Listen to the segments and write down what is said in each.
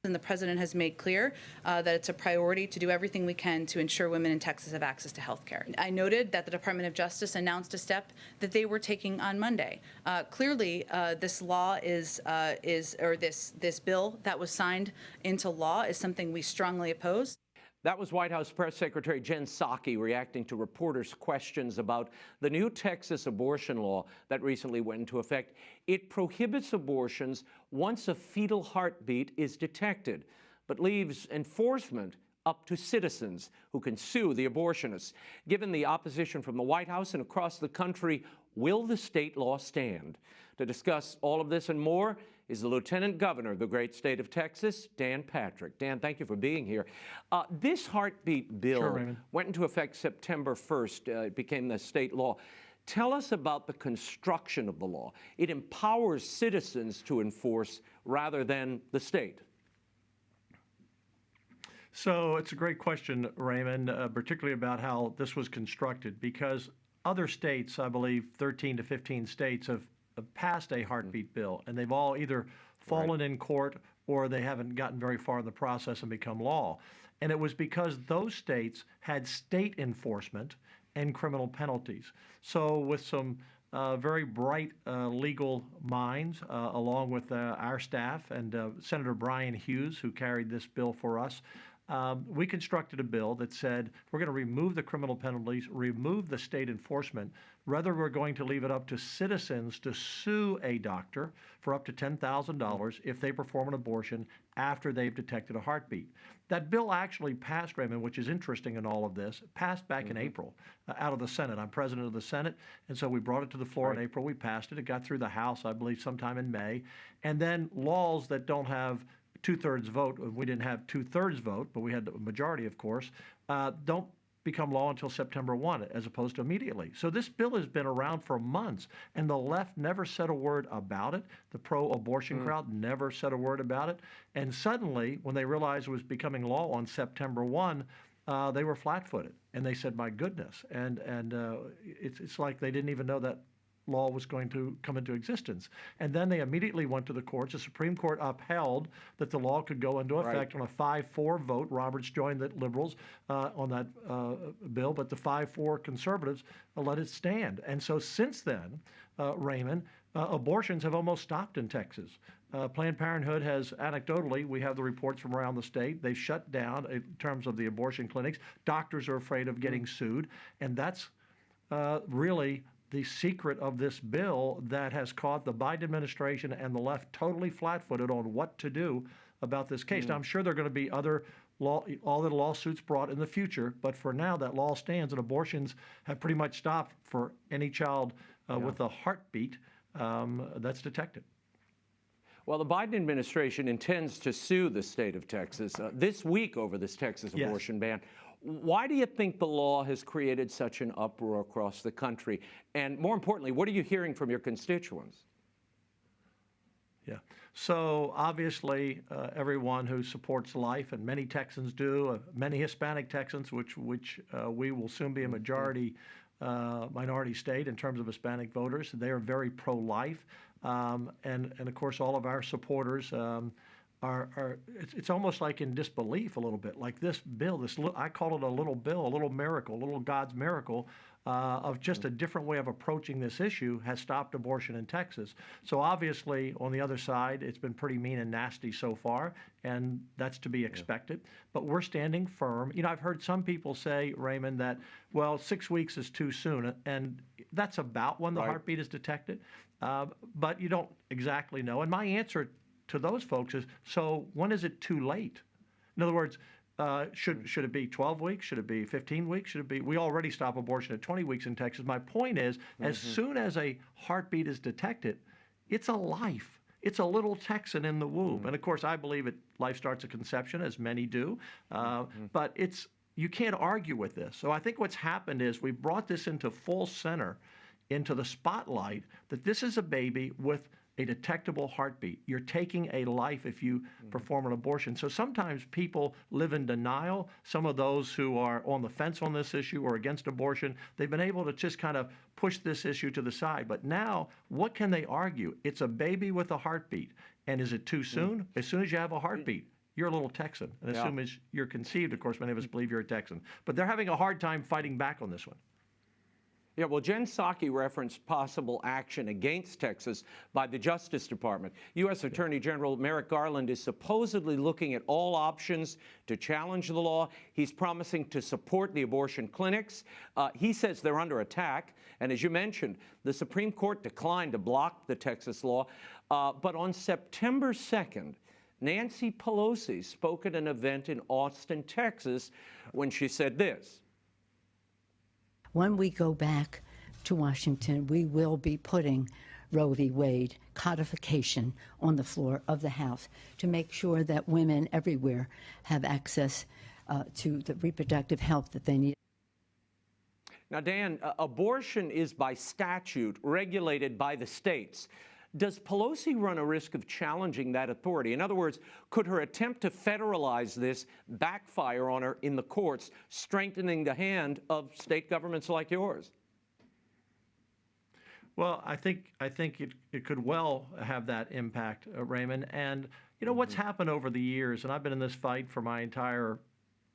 And the president has made clear that it's a priority to do everything we can to ensure women in Texas have access to health care. I noted that the Department of Justice announced a step that they were taking on Monday. Clearly, this law this bill that was signed into law is something we strongly oppose. That was White House Press Secretary Jen Psaki reacting to reporters' questions about the new Texas abortion law that recently went into effect. It prohibits abortions once a fetal heartbeat is detected, but leaves enforcement up to citizens who can sue the abortionists. Given the opposition from the White House and across the country, will the state law stand? To discuss all of this and more is the Lieutenant Governor of the great state of Texas, Dan Patrick. Dan, thank you for being here. This heartbeat bill went into effect September 1st. It became the state law. Tell us about the construction of the law. It empowers citizens to enforce rather than the state. So it's a great question, Raymond, particularly about how this was constructed, because other states, I believe 13 to 15 states, have passed a heartbeat bill, and they've all either fallen in court or they haven't gotten very far in the process and become law. And it was because those states had state enforcement and criminal penalties. So with some very bright legal minds, along with our staff and Senator Brian Hughes, who carried this bill for us, we constructed a bill that said we're going to remove the criminal penalties, remove the state enforcement. Rather, we're going to leave it up to citizens to sue a doctor for up to $10,000 if they perform an abortion after they've detected a heartbeat. That bill actually passed, Raymond, which is interesting in all of this, passed back in April out of the Senate. I'm president of the Senate, and so we brought it to the floor in April. We passed it. It got through the House, I believe, sometime in May. And then laws that don't have two-thirds vote, we didn't have two-thirds vote, but we had a majority, of course, don't become law until September 1, as opposed to immediately. So this bill has been around for months, and the left never said a word about it. The pro-abortion crowd never said a word about it. And suddenly, when they realized it was becoming law on September 1, they were flat-footed, and they said, my goodness. And it's like they didn't even know that law was going to come into existence. And then they immediately went to the courts. The Supreme Court upheld that the law could go into effect on a 5-4 vote. Roberts joined the liberals on that bill, but the 5-4 conservatives let it stand. And so since then, Raymond, abortions have almost stopped in Texas. Planned Parenthood has, anecdotally, we have the reports from around the state, they've shut down in terms of the abortion clinics. Doctors are afraid of getting sued, and that's really the secret of this bill that has caught the Biden administration and the left totally flat-footed on what to do about this case. Now, I'm sure there are going to be other lawsuits brought in the future, but for now, that law stands, and abortions have pretty much stopped for any child with a heartbeat that's detected. Well, the Biden administration intends to sue the state of Texas this week over this Texas abortion ban. Why do you think the law has created such an uproar across the country? And more importantly, what are you hearing from your constituents? Yeah. So obviously, everyone who supports life, and many Texans do, many Hispanic Texans, which we will soon be a majority minority state in terms of Hispanic voters, they are very pro-life. And of course, all of our supporters it's almost like in disbelief a little bit. Like this bill, I call it a little bill, a little miracle, a little God's miracle of just a different way of approaching this issue has stopped abortion in Texas. So obviously, on the other side, it's been pretty mean and nasty so far, and that's to be expected. But we're standing firm. You know, I've heard some people say, Raymond, that, well, 6 weeks is too soon, and that's about when the heartbeat is detected. But you don't exactly know. And my answer to those folks is, so when is it too late? In other words, should it be 12 weeks? Should it be 15 weeks? Should it be? We already stop abortion at 20 weeks in Texas. My point is, as soon as a heartbeat is detected, it's a life. It's a little Texan in the womb. And of course, I believe life starts at conception, as many do. But you can't argue with this. So I think what's happened is we brought this into full center, into the spotlight, that this is a baby with a detectable heartbeat. You're taking a life if you perform an abortion. So sometimes people live in denial. Some of those who are on the fence on this issue or against abortion, they've been able to just kind of push this issue to the side. But now, what can they argue? It's a baby with a heartbeat. And is it too soon? As soon as you have a heartbeat, you're a little Texan. And as Yeah. soon as you're conceived, of course, many of us believe you're a Texan. But they're having a hard time fighting back on this one. Yeah, well, Jen Psaki referenced possible action against Texas by the Justice Department. U.S. Attorney General Merrick Garland is supposedly looking at all options to challenge the law. He's promising to support the abortion clinics. He says they're under attack. And as you mentioned, the Supreme Court declined to block the Texas law. But on September 2nd, Nancy Pelosi spoke at an event in Austin, Texas, when she said this. When we go back to Washington, we will be putting Roe v. Wade codification on the floor of the House to make sure that women everywhere have access to the reproductive health that they need. Now, Dan, abortion is by statute regulated by the states. Does Pelosi run a risk of challenging that authority? In other words, could her attempt to federalize this backfire on her in the courts, strengthening the hand of state governments like yours? Well, I think it could well have that impact, Raymond. And you know what's happened over the years, and I've been in this fight for my entire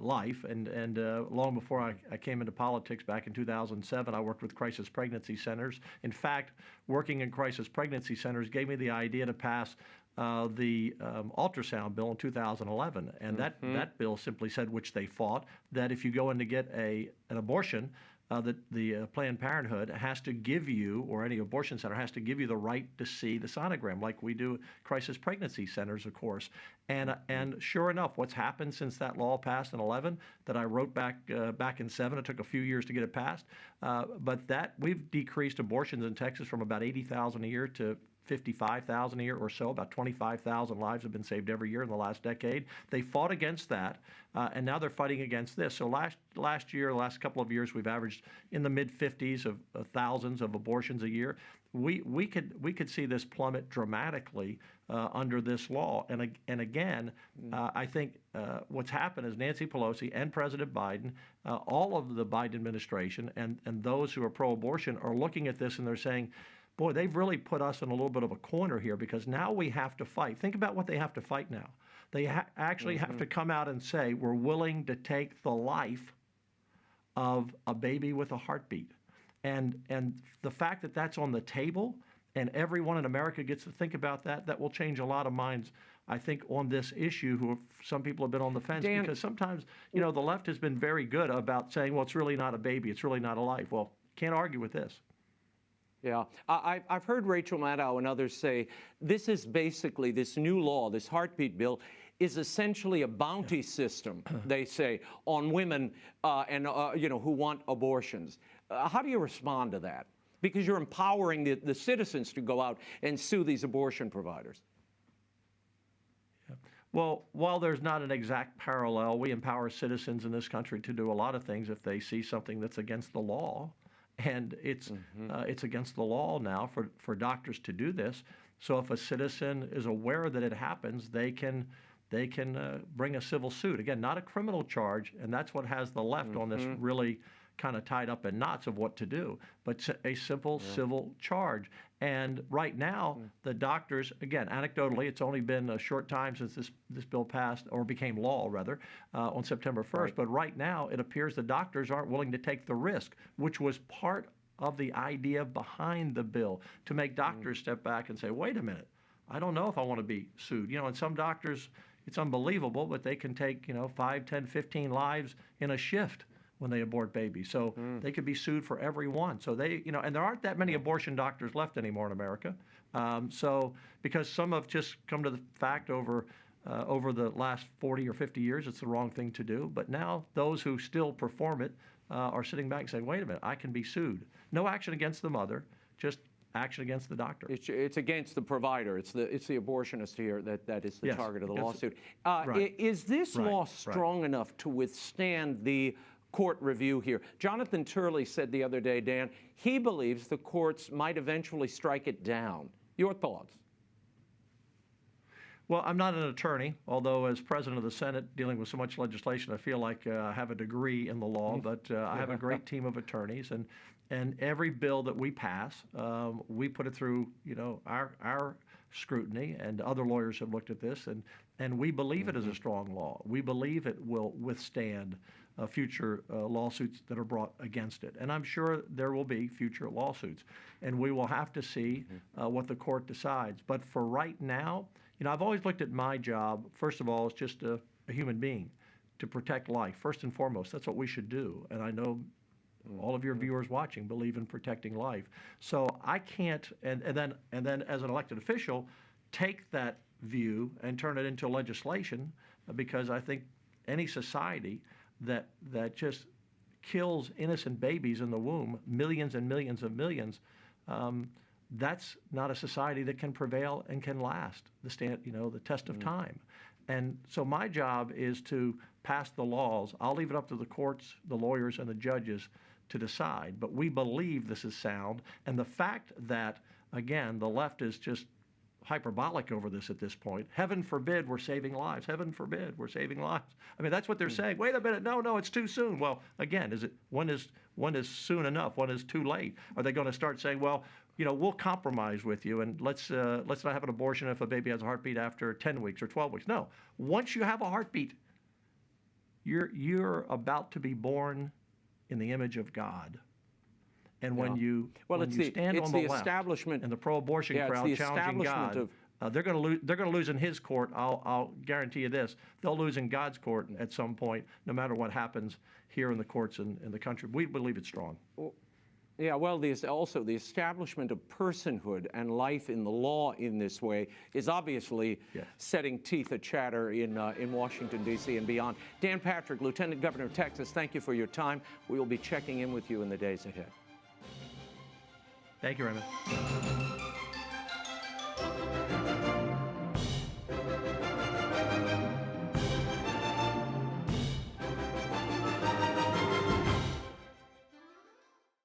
life, and long before I came into politics back in 2007, I worked with crisis pregnancy centers. In fact, working in crisis pregnancy centers gave me the idea to pass the ultrasound bill in 2011, and that bill simply said, which they fought, that if you go in to get an abortion, that the Planned Parenthood has to give you, or any abortion center has to give you the right to see the sonogram, like we do crisis pregnancy centers, of course. And sure enough, what's happened since that law passed in 11, that I wrote back in 7, it took a few years to get it passed, but that we've decreased abortions in Texas from about 80,000 a year to 55,000 a year or so. About 25,000 lives have been saved every year in the last decade. They fought against that, and now they're fighting against this. So last year, the last couple of years, we've averaged in the mid-50s of thousands of abortions a year. We could see this plummet dramatically under this law. And again, I think what's happened is Nancy Pelosi and President Biden, all of the Biden administration, and those who are pro-abortion are looking at this and they're saying, boy, they've really put us in a little bit of a corner here, because now we have to fight. Think about what they have to fight now. They actually have to come out and say, we're willing to take the life of a baby with a heartbeat. And the fact that that's on the table and everyone in America gets to think about that, that will change a lot of minds, I think, on this issue. Some people have been on the fence, Dan, because sometimes, the left has been very good about saying, well, it's really not a baby, it's really not a life. Well, can't argue with this. Yeah, I've heard Rachel Maddow and others say this is basically, this new law, this heartbeat bill, is essentially a bounty system, they say, on women who want abortions. How do you respond to that? Because you're empowering the citizens to go out and sue these abortion providers. Well, while there's not an exact parallel, we empower citizens in this country to do a lot of things if they see something that's against the law. And it's against the law now for doctors to do this. So if a citizen is aware that it happens, they can bring a civil suit. Again, not a criminal charge, and that's what has the left on this really kind of tied up in knots of what to do, but a simple civil charge. And right now, the doctors, again, anecdotally, it's only been a short time since this bill passed, or became law, rather, on September 1st. Right. But right now, it appears the doctors aren't willing to take the risk, which was part of the idea behind the bill, to make doctors step back and say, wait a minute, I don't know if I want to be sued. And some doctors, it's unbelievable, but they can take, 5, 10, 15 lives in a shift when they abort babies. So they could be sued for every one. So and there aren't that many abortion doctors left anymore in America. So because some have just come to the fact over the last 40 or 50 years, it's the wrong thing to do. But now those who still perform it are sitting back and saying, wait a minute, I can be sued. No action against the mother, just action against the doctor. It's against the provider. It's the abortionist here that is the target of the lawsuit. Right. Is this law strong enough to withstand the court review here? Jonathan Turley said the other day, Dan, he believes the courts might eventually strike it down. Your thoughts? Well, I'm not an attorney, although as president of the Senate dealing with so much legislation, I feel like I have a degree in the law, but I have a great team of attorneys, and every bill that we pass, we put it through, our scrutiny, and other lawyers have looked at this, And we believe it is a strong law. We believe it will withstand future lawsuits that are brought against it. And I'm sure there will be future lawsuits. And we will have to see what the court decides. But for right now, I've always looked at my job, first of all, as just a human being, to protect life. First and foremost, that's what we should do. And I know all of your viewers watching believe in protecting life. So I can't, and then as an elected official, take that view and turn it into legislation, because I think any society that just kills innocent babies in the womb, millions and millions of millions, that's not a society that can prevail and can last the test of time. And so my job is to pass the laws. I'll leave it up to the courts, the lawyers, and the judges to decide. But we believe this is sound. And the fact that, again, the left is just hyperbolic over this at this point. Heaven forbid we're saving lives. Heaven forbid we're saving lives. I mean, that's what they're saying. Wait a minute. No, it's too soon. Well, again, when is soon enough? When is too late? Are they going to start saying, well, we'll compromise with you, and let's not have an abortion if a baby has a heartbeat after 10 weeks or 12 weeks. No. Once you have a heartbeat, you're about to be born in the image of God. And when you stand on the left and the pro-abortion crowd challenging God, they're going to lose in His court. I'll guarantee you this: they'll lose in God's court at some point, no matter what happens here in the courts in the country. We believe it's strong. Yeah, well, also the establishment of personhood and life in the law in this way is obviously setting teeth a chatter in Washington, D.C. and beyond. Dan Patrick, Lieutenant Governor of Texas, thank you for your time. We will be checking in with you in the days ahead. Thank you, Raymond.